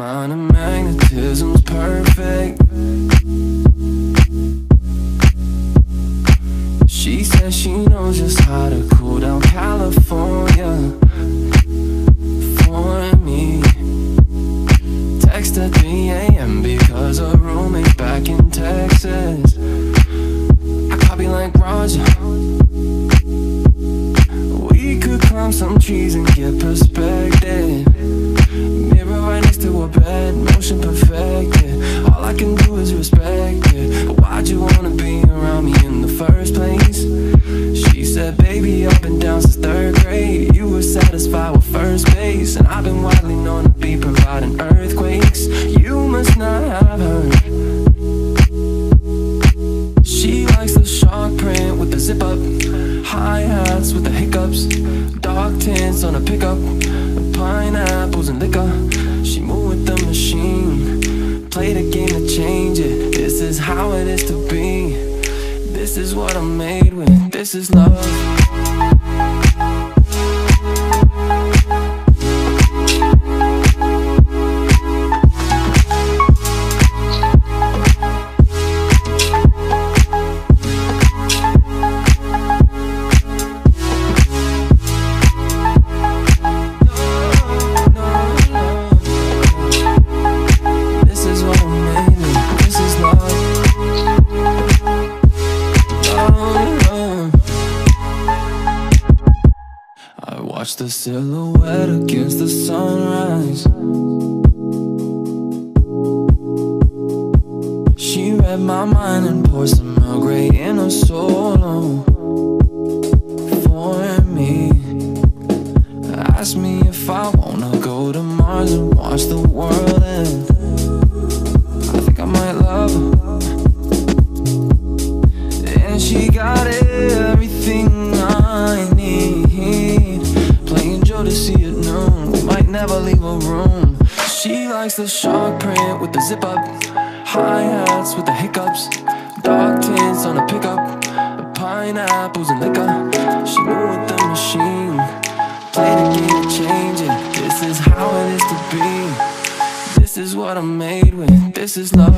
amount of magnetism's perfect. She says she knows just how to cool down California for me. Text at 3 a.m. because her roommate's back in Texas. I copy like Roger. We could climb some trees and get perspective. Mirror right next to her bed, motion perfected. All I can do is respect it. But why'd you wanna be around me in the first place? She said, baby, I've been down since 3rd grade. You were satisfied with first base, and I've been widely known to be providing earthquakes. You must not have heard. She likes the shark print with the zip up, hi-hats with the hiccups, dark tints on a pickup, pineapples and liquor. She moved with the machine, played a game to change it. This is how it is to be. This is what I'm made with. This is love. Watch the silhouette against the sunrise. She read my mind and poured some Earl Grey in a solo for me. Asked me if I wanna go to Mars and watch the world end. I think I might love her, and she got everything I need. Playing Joe to see it noon, we might never leave a room. She likes the shark print with the zip up, hi-hats with the hiccups, dark tints on a pickup, pineapples and liquor. She moved with the machine, played a game to change it. This is how it is to be. This is what I'm made with. This is love.